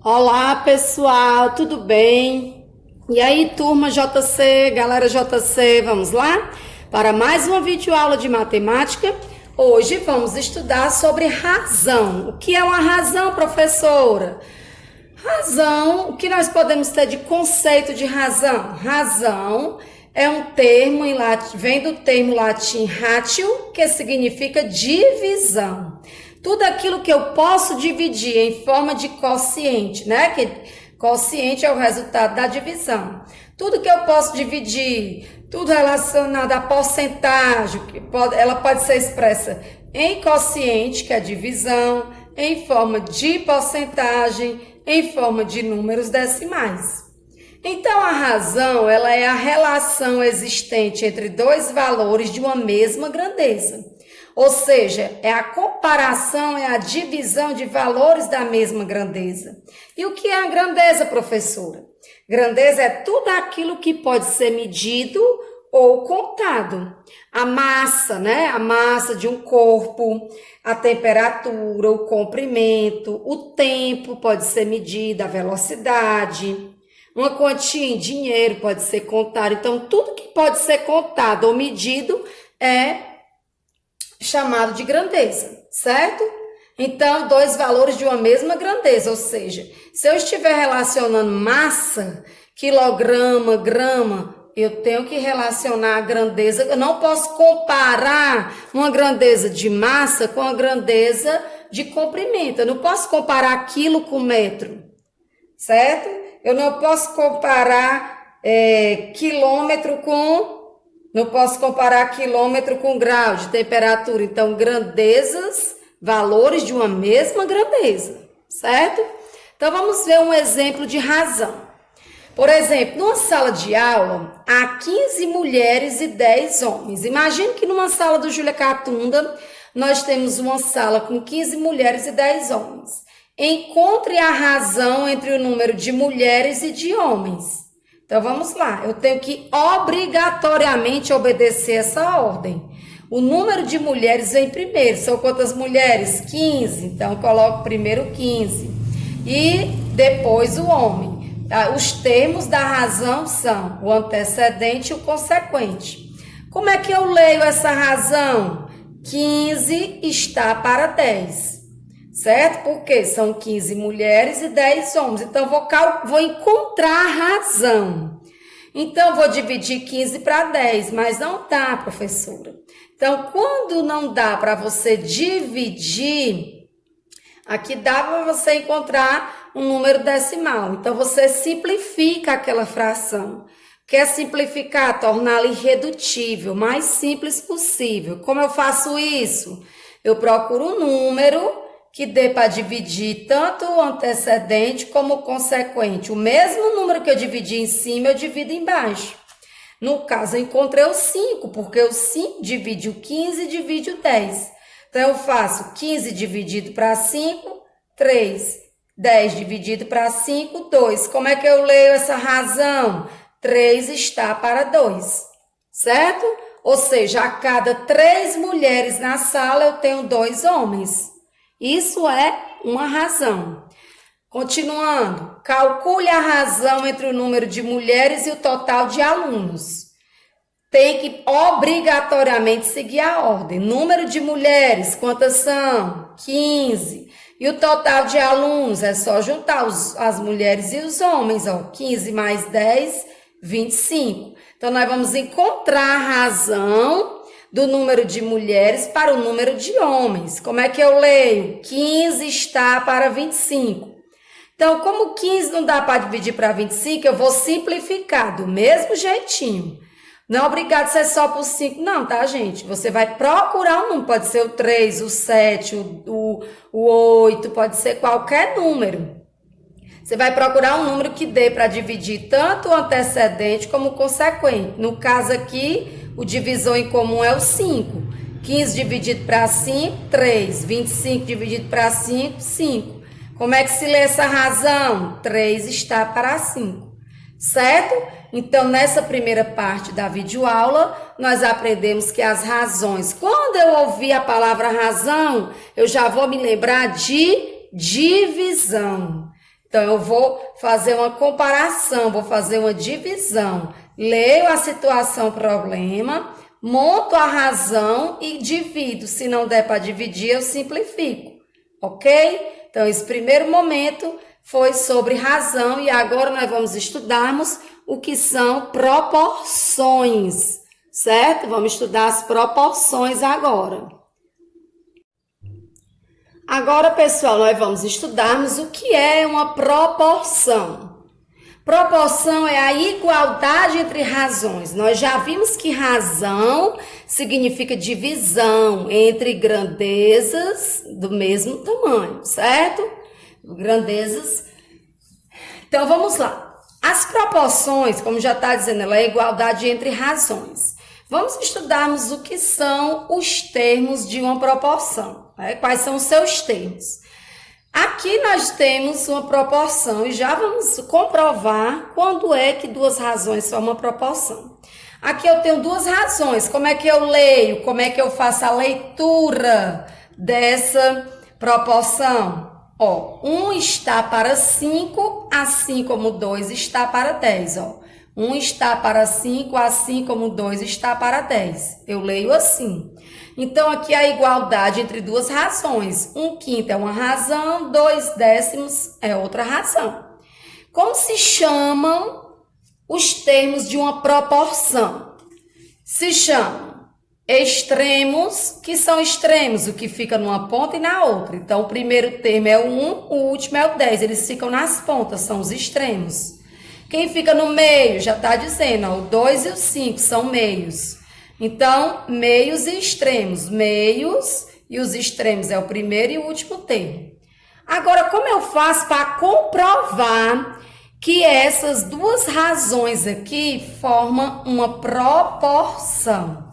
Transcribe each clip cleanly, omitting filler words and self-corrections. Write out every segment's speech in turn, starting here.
Olá, pessoal, tudo bem? E aí, turma JC, galera JC, vamos lá? Para mais uma videoaula de matemática. Hoje vamos estudar sobre razão. O que é uma razão, professora? Razão, o que nós podemos ter de conceito de razão? Razão é um termo em latim, vem do termo latim ratio, que significa divisão. Tudo aquilo que eu posso dividir em forma de quociente, né? Que quociente é o resultado da divisão. Tudo que eu posso dividir, tudo relacionado à porcentagem, ela pode ser expressa em quociente, que é a divisão, em forma de porcentagem, em forma de números decimais. Então, a razão, ela é a relação existente entre dois valores de uma mesma grandeza. Ou seja, é a comparação, é a divisão de valores da mesma grandeza. E o que é a grandeza, professora? Grandeza é tudo aquilo que pode ser medido ou contado. A massa, né? A massa de um corpo, a temperatura, o comprimento, o tempo pode ser medido, a velocidade. Uma quantia em dinheiro pode ser contado. Então, tudo que pode ser contado ou medido é chamado de grandeza, certo? Então, dois valores de uma mesma grandeza, ou seja, se eu estiver relacionando massa, quilograma, grama, eu tenho que relacionar a grandeza, eu não posso comparar uma grandeza de massa com a grandeza de comprimento, eu não posso comparar quilo com metro, certo? Eu não posso comparar quilômetro com... Não posso comparar quilômetro com grau de temperatura. Então, grandezas, valores de uma mesma grandeza, certo? Então, vamos ver um exemplo de razão. Por exemplo, numa sala de aula, há 15 mulheres e 10 homens. Imagine que numa sala do Júlia Catunda, nós temos uma sala com 15 mulheres e 10 homens. Encontre a razão entre o número de mulheres e de homens. Então, vamos lá. Eu tenho que obrigatoriamente obedecer essa ordem. O número de mulheres vem primeiro. São quantas mulheres? 15. Então, eu coloco primeiro 15. E depois o homem. Os termos da razão são o antecedente e o consequente. Como é que eu leio essa razão? 15 está para 10. Certo? Porque são 15 mulheres e 10 homens. Então, vou encontrar a razão. Então, vou dividir 15 para 10, mas não dá, professora. Então, quando não dá para você dividir, aqui dá para você encontrar um número decimal. Então, você simplifica aquela fração. Quer simplificar? Torná-la irredutível, mais simples possível. Como eu faço isso? Eu procuro um número que dê para dividir tanto o antecedente como o consequente. O mesmo número que eu dividi em cima, eu divido embaixo. No caso, eu encontrei o 5, porque o 5 divide o 15 e divide o 10. Então, eu faço 15 dividido para 5, 3. 10 dividido para 5, 2. Como é que eu leio essa razão? 3 está para 2, certo? Ou seja, a cada 3 mulheres na sala, eu tenho 2 homens. Isso é uma razão. Continuando, calcule a razão entre o número de mulheres e o total de alunos. Tem que obrigatoriamente seguir a ordem. Número de mulheres, quantas são? 15. E o total de alunos, é só juntar as mulheres e os homens. 15 mais 10, 25. Então, nós vamos encontrar a razão do número de mulheres para o número de homens. Como é que eu leio? 15 está para 25. Então, como 15 não dá para dividir para 25, eu vou simplificar do mesmo jeitinho. Não é obrigado a ser só por 5, não, tá, gente? Você vai procurar um número, pode ser o 3, o 7, o 8, pode ser qualquer número. Você vai procurar um número que dê para dividir tanto o antecedente como o consequente. No caso aqui, o divisor em comum é o 5. 15 dividido para 5, 3. 25 dividido para 5, 5. Como é que se lê essa razão? 3 está para 5. Certo? Então, nessa primeira parte da videoaula, nós aprendemos que as razões, quando eu ouvir a palavra razão, eu já vou me lembrar de divisão. Então, eu vou fazer uma comparação, vou fazer uma divisão. Leio a situação, problema, monto a razão e divido. Se não der para dividir, eu simplifico, ok? Então, esse primeiro momento foi sobre razão e agora nós vamos estudarmos o que são proporções, certo? Vamos estudar as proporções agora. Agora, pessoal, nós vamos estudarmos o que é uma proporção. Proporção é a igualdade entre razões. Nós já vimos que razão significa divisão entre grandezas do mesmo tamanho, certo? Grandezas. Então, vamos lá. As proporções, como já está dizendo, ela é a igualdade entre razões. Vamos estudarmos o que são os termos de uma proporção. Né? Quais são os seus termos? Aqui nós temos uma proporção e já vamos comprovar quando é que duas razões são uma proporção. Aqui eu tenho duas razões. Como é que eu leio? Como é que eu faço a leitura dessa proporção? Ó, 1 está para 5, assim como 2 está para 10. Ó. 1 está para 5, assim como 2 está para 10. Eu leio assim. Então, aqui a igualdade entre duas razões. 1/5 é uma razão, 2/10 é outra razão. Como se chamam os termos de uma proporção? Se chamam extremos, que são extremos, o que fica numa ponta e na outra. Então, o primeiro termo é o 1, o último é o 10. Eles ficam nas pontas, são os extremos. Quem fica no meio, já está dizendo, ó, o 2 e o 5 são meios. Então, meios e extremos. Meios e os extremos é o primeiro e o último termo. Agora, como eu faço para comprovar que essas duas razões aqui formam uma proporção?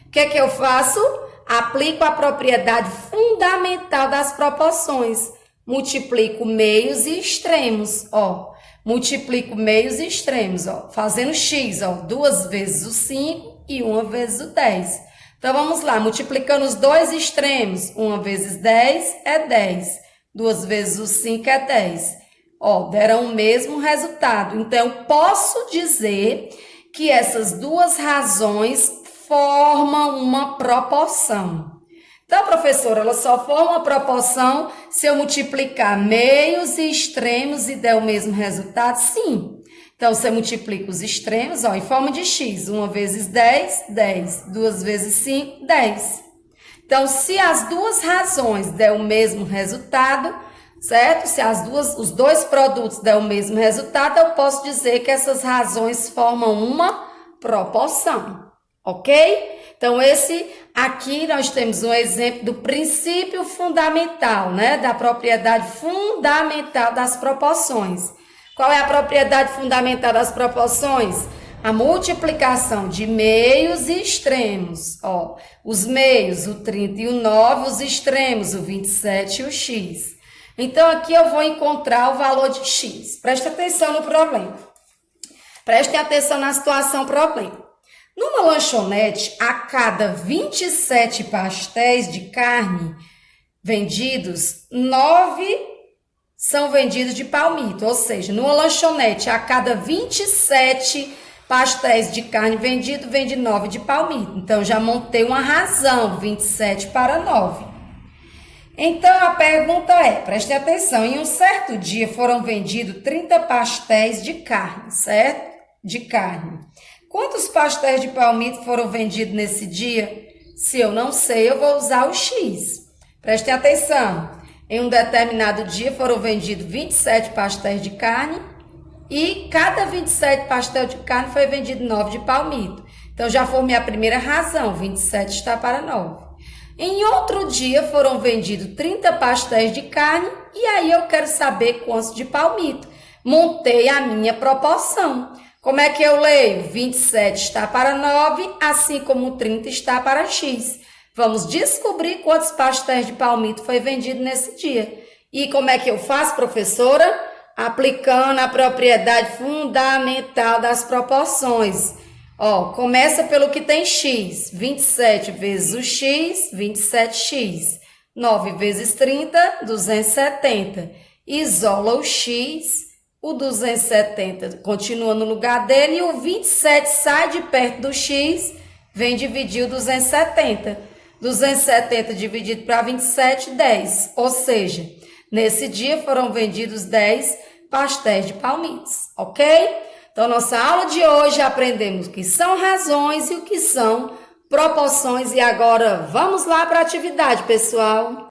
O que é que eu faço? Aplico a propriedade fundamental das proporções. Multiplico meios e extremos, ó. Multiplico meios e extremos, ó. Fazendo x, ó. 2 vezes o 5 e 1 vezes o 10. Então, vamos lá. Multiplicando os dois extremos. 1 vezes 10 é 10. 2 vezes o 5 é 10. Ó, deram o mesmo resultado. Então, eu posso dizer que essas duas razões formam uma proporção. Então, professora, ela só forma uma proporção se eu multiplicar meios e extremos e der o mesmo resultado? Sim. Então, você multiplica os extremos, ó, em forma de x. 1 vezes 10, 10. 2 vezes 5, 10. Então, se as duas razões der o mesmo resultado, certo? Se os dois produtos der o mesmo resultado, eu posso dizer que essas razões formam uma proporção. Ok? Então, aqui nós temos um exemplo do princípio fundamental, né? Da propriedade fundamental das proporções. Qual é a propriedade fundamental das proporções? A multiplicação de meios e extremos. Ó, os meios, o 30 e o 9, os extremos, o 27 e o x. Então, aqui eu vou encontrar o valor de x. Preste atenção no problema. Prestem atenção na situação problema. Numa lanchonete, a cada 27 pastéis de carne vendidos, 9 são vendidos de palmito. Ou seja, numa lanchonete, a cada 27 pastéis de carne vendidos, vende 9 de palmito. Então, já montei uma razão, 27 para 9. Então, a pergunta é, prestem atenção, em um certo dia foram vendidos 30 pastéis de carne, certo? De carne. Quantos pastéis de palmito foram vendidos nesse dia? Se eu não sei, eu vou usar o x. Prestem atenção. Em um determinado dia foram vendidos 27 pastéis de carne e cada 27 pastel de carne foi vendido 9 de palmito. Então, já formei a primeira razão, 27 está para 9. Em outro dia foram vendidos 30 pastéis de carne e aí eu quero saber quantos de palmito. Montei a minha proporção. Como é que eu leio? 27 está para 9, assim como 30 está para x. Vamos descobrir quantos pastéis de palmito foi vendido nesse dia. E como é que eu faço, professora? Aplicando a propriedade fundamental das proporções. Ó, começa pelo que tem x. 27 vezes o x, 27x. 9 vezes 30, 270. isola o x, o 270 continua no lugar dele e o 27 sai de perto do x, vem dividir o 270. 270 dividido para 27, 10. Ou seja, nesse dia foram vendidos 10 pastéis de palmitos, ok? Então, nossa aula de hoje aprendemos o que são razões e o que são proporções. E agora, vamos lá para a atividade, pessoal.